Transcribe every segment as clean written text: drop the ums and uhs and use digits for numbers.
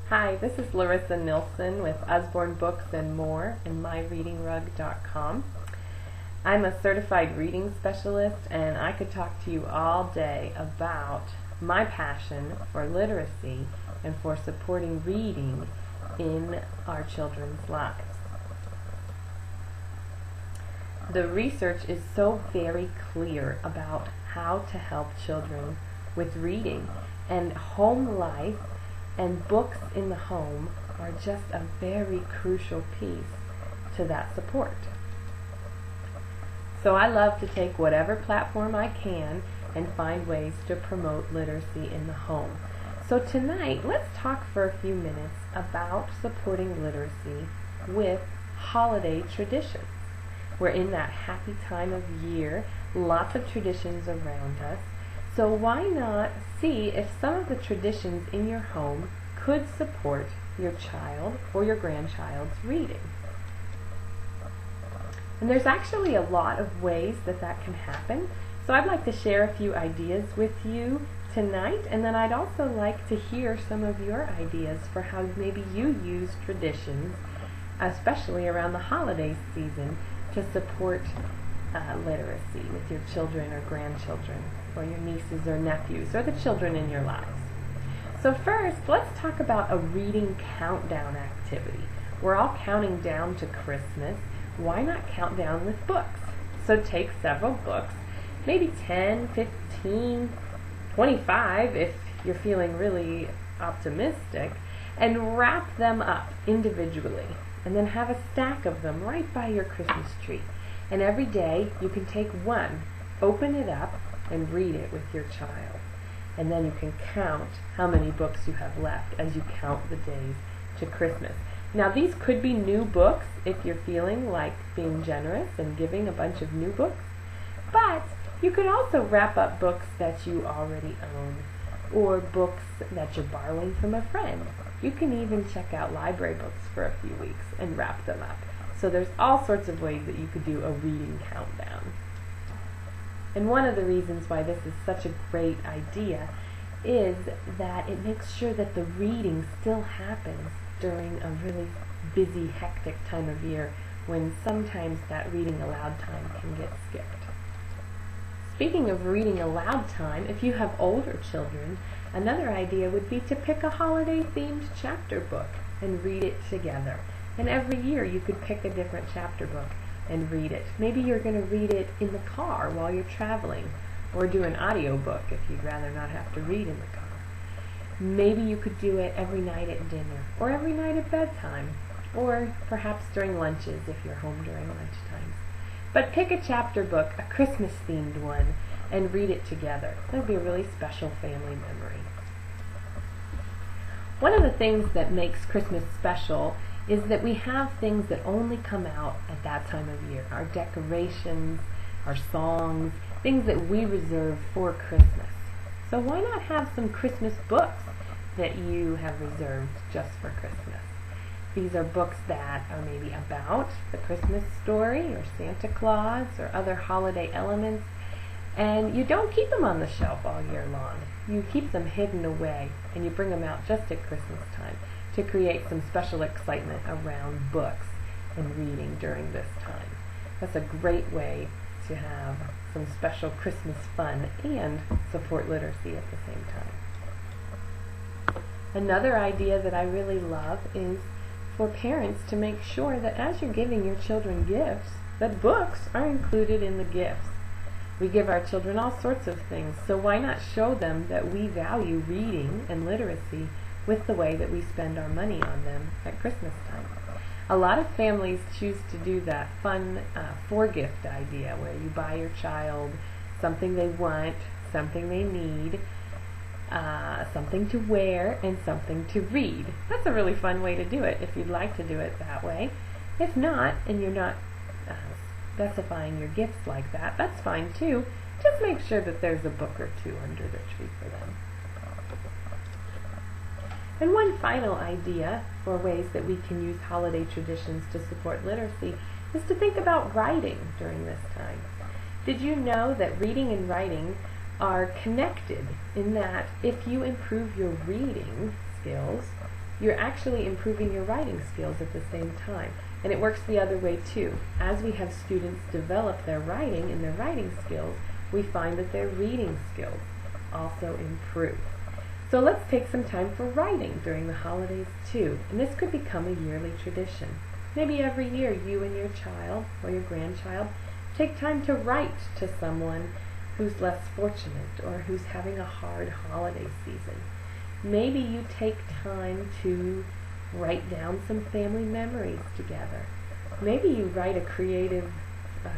Hi, this is Larissa Nilsson with Usborne Books and More and MyReadingRug.com. I'm a certified reading specialist, and I could talk to you all day about my passion for literacy and for supporting reading in our children's lives. The research is so very clear about how to help children with reading, and home life and books in the home are just a very crucial piece to that support. So I love to take whatever platform I can and find ways to promote literacy in the home. So tonight, let's talk for a few minutes about supporting literacy with holiday traditions. We're in that happy time of year, lots of traditions around us. So why not see if some of the traditions in your home could support your child or your grandchild's reading? And there's actually a lot of ways that can happen. So I'd like to share a few ideas with you tonight, and then I'd also like to hear some of your ideas for how maybe you use traditions, especially around the holiday season, to support literacy with your children or grandchildren or your nieces or nephews or the children in your lives. So first, let's talk about a reading countdown activity. We're all counting down to Christmas. Why not count down with books? So take several books, maybe 10, 15, 25 if you're feeling really optimistic, and wrap them up individually. And then have a stack of them right by your Christmas tree. And every day you can take one, open it up, and read it with your child. And then you can count how many books you have left as you count the days to Christmas. Now these could be new books if you're feeling like being generous and giving a bunch of new books. But you could also wrap up books that you already own, or books that you're borrowing from a friend. You can even check out library books for a few weeks and wrap them up. So there's all sorts of ways that you could do a reading countdown. And one of the reasons why this is such a great idea is that it makes sure that the reading still happens during a really busy, hectic time of year when sometimes that reading aloud time can get skipped. Speaking of reading aloud time, if you have older children, another idea would be to pick a holiday-themed chapter book and read it together. And every year you could pick a different chapter book and read it. Maybe you're going to read it in the car while you're traveling, or do an audio book if you'd rather not have to read in the car. Maybe you could do it every night at dinner, or every night at bedtime, or perhaps during lunches if you're home during lunchtime. But pick a chapter book, a Christmas-themed one, and read it together. That would be a really special family memory. One of the things that makes Christmas special is that we have things that only come out at that time of year. Our decorations, our songs, things that we reserve for Christmas. So why not have some Christmas books that you have reserved just for Christmas? These are books that are maybe about the Christmas story or Santa Claus or other holiday elements, and you don't keep them on the shelf all year long. You keep them hidden away, and you bring them out just at Christmas time to create some special excitement around books and reading during this time. That's a great way to have some special Christmas fun and support literacy at the same time. Another idea that I really love is for parents to make sure that as you're giving your children gifts, that books are included in the gifts. We give our children all sorts of things, so why not show them that we value reading and literacy with the way that we spend our money on them at Christmas time. A lot of families choose to do that fun for-gift idea where you buy your child something they want, something they need, something to wear, and something to read. That's a really fun way to do it if you'd like to do it that way. If not, and you're not specifying your gifts like that, that's fine too. Just make sure that there's a book or two under the tree for them. And one final idea for ways that we can use holiday traditions to support literacy is to think about writing during this time. Did you know that reading and writing are connected in that if you improve your reading skills, you're actually improving your writing skills at the same time. And it works the other way too. As we have students develop their writing and their writing skills, we find that their reading skills also improve. So let's take some time for writing during the holidays too. And this could become a yearly tradition. Maybe every year you and your child or your grandchild take time to write to someone who's less fortunate or who's having a hard holiday season. Maybe you take time to write down some family memories together. Maybe you write a creative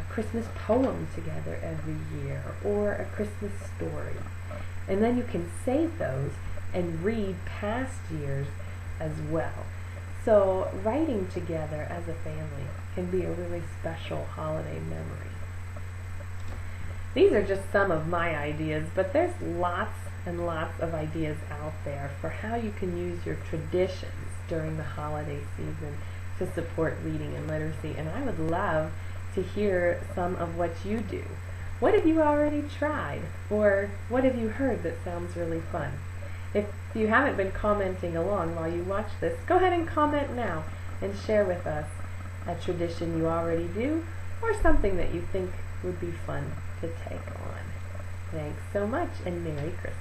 Christmas poem together every year, or a Christmas story. And then you can save those and read past years as well. So writing together as a family can be a really special holiday memory. These are just some of my ideas, but there's lots and lots of ideas out there for how you can use your traditions during the holiday season to support reading and literacy, and I would love to hear some of what you do. What have you already tried, or what have you heard that sounds really fun? If you haven't been commenting along while you watch this, go ahead and comment now and share with us a tradition you already do or something that you think would be fun to take on. Thanks so much, and Merry Christmas.